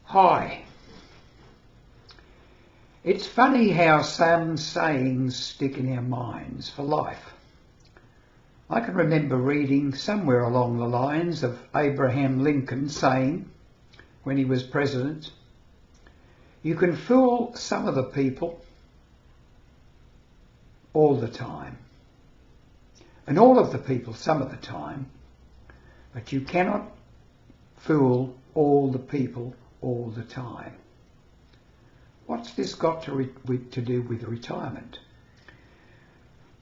Hi. It's funny how some sayings stick in our minds for life. I can remember reading somewhere along the lines of Abraham Lincoln saying, when he was president, "You can fool some of the people all the time, and all of the people some of the time, but you cannot fool all the people all the time." What's this got to do with retirement?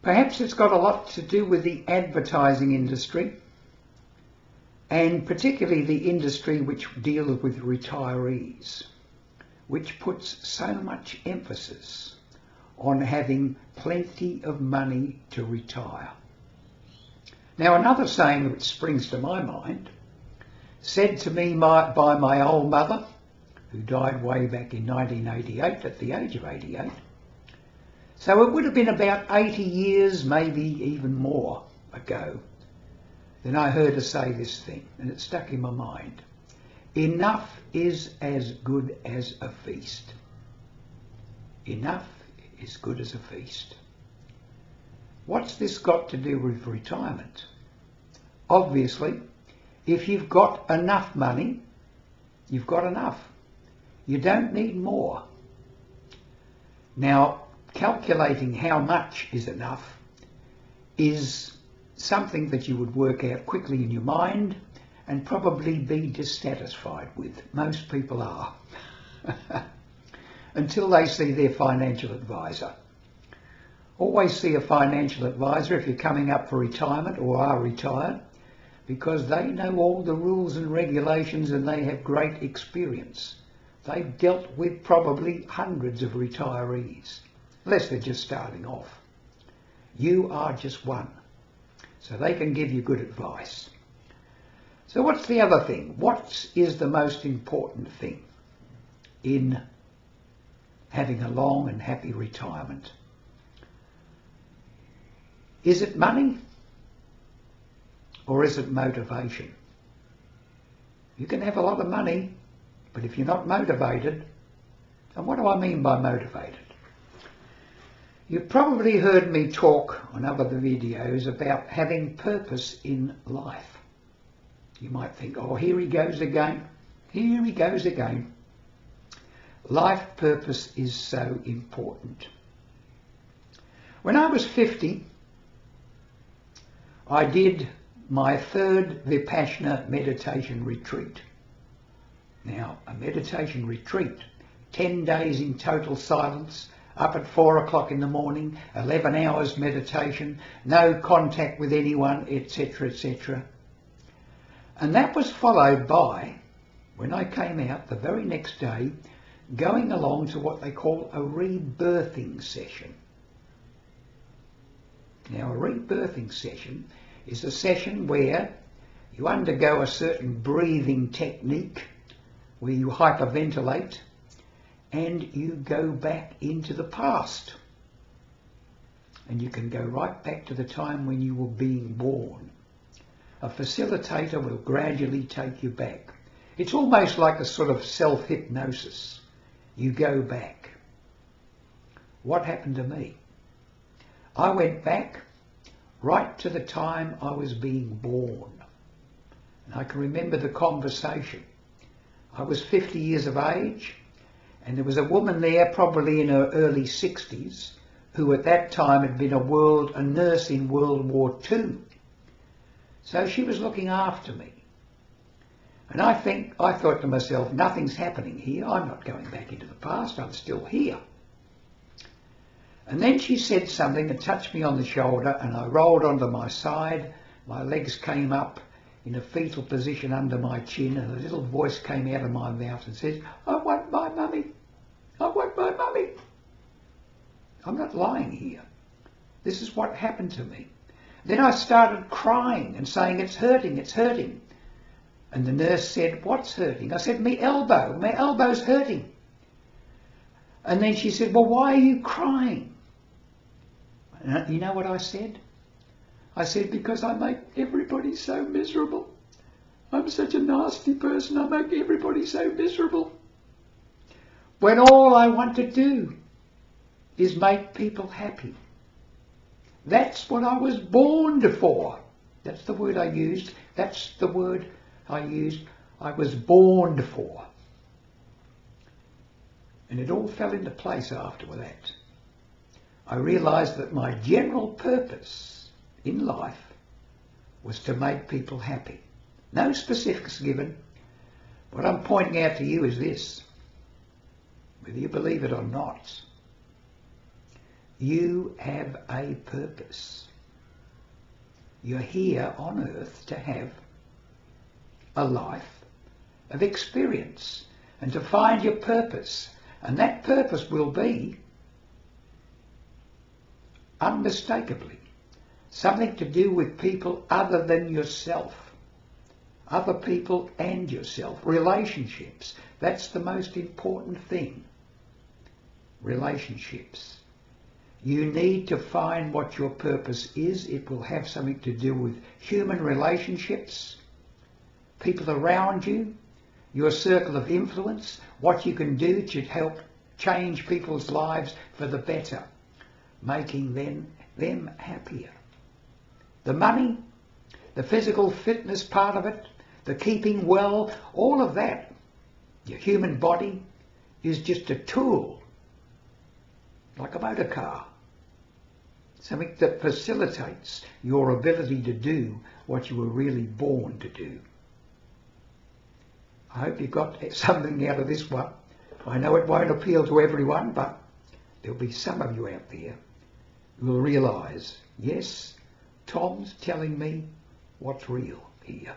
Perhaps it's got a lot to do with the advertising industry, and particularly the industry which deals with retirees, which puts so much emphasis on having plenty of money to retire. Now, another saying which springs to my mind, said to me by my old mother, who died way back in 1988 at the age of 88. So it would have been about 80 years, maybe even more ago, that I heard her say this thing, and it stuck in my mind. Enough is as good as a feast. Enough is good as a feast. What's this got to do with retirement? Obviously, if you've got enough money, you've got enough. You don't need more. Now, calculating how much is enough is something that you would work out quickly in your mind and probably be dissatisfied with. Most people are. Until they see their financial advisor. Always see a financial advisor if you're coming up for retirement or are retired, because they know all the rules and regulations and they have great experience. They've dealt with probably hundreds of retirees, unless they're just starting off. You are just one, so they can give you good advice. So what's the other thing? What is the most important thing in having a long and happy retirement? Is it money or is it motivation? You can have a lot of money, but if you're not motivated, and what do I mean by motivated? You've probably heard me talk on other videos about having purpose in life. You might think, oh, here he goes again. Here he goes again. Life purpose is so important. When I was 50, I did my third Vipassana meditation retreat. Now, a meditation retreat, 10 days in total silence, up at 4 o'clock in the morning, 11 hours meditation, no contact with anyone, etc., etc. And that was followed by, when I came out the very next day, going along to what they call a rebirthing session. Now, a rebirthing session is a session where you undergo a certain breathing technique, where you hyperventilate and you go back into the past. And you can go right back to the time when you were being born. A facilitator will gradually take you back. It's almost like a sort of self-hypnosis. You go back. What happened to me? I went back right to the time I was being born. And I can remember the conversation. I was 50 years of age, and there was a woman there, probably in her early 60s, who at that time had been a nurse in World War II. So she was looking after me. And I thought to myself, nothing's happening here. I'm not going back into the past. I'm still here. And then she said something and touched me on the shoulder, and I rolled onto my side. My legs came up in a fetal position under my chin, and a little voice came out of my mouth and says, "I want my mummy. I want my mummy." I'm not lying here. This is what happened to me. Then I started crying and saying, "It's hurting, it's hurting." And the nurse said, "What's hurting?" I said, my elbow's hurting." And then she said, "Well, why are you crying?" And you know what I said? I said, "Because I make everybody so miserable. I'm such a nasty person, I make everybody so miserable." when all I want to do is make people happy. That's what I was born for. That's the word I used. That's the word I used. I was born for. And it all fell into place after that. I realised that my general purpose in life was to make people happy. No specifics given. What I'm pointing out to you is this. Whether you believe it or not, you have a purpose. You're here on earth to have a life of experience and to find your purpose. And that purpose will be, unmistakably, something to do with people other than yourself. Other people and yourself. Relationships. That's the most important thing. Relationships. You need to find what your purpose is. It will have something to do with human relationships, people around you, your circle of influence, what you can do to help change people's lives for the better, making them happier. The money, the physical fitness part of it, the keeping well, all of that, your human body is just a tool, like a motor car. Something that facilitates your ability to do what you were really born to do. I hope you got something out of this one. I know it won't appeal to everyone, but there'll be some of you out there who will realise, yes, Tom's telling me what's real here.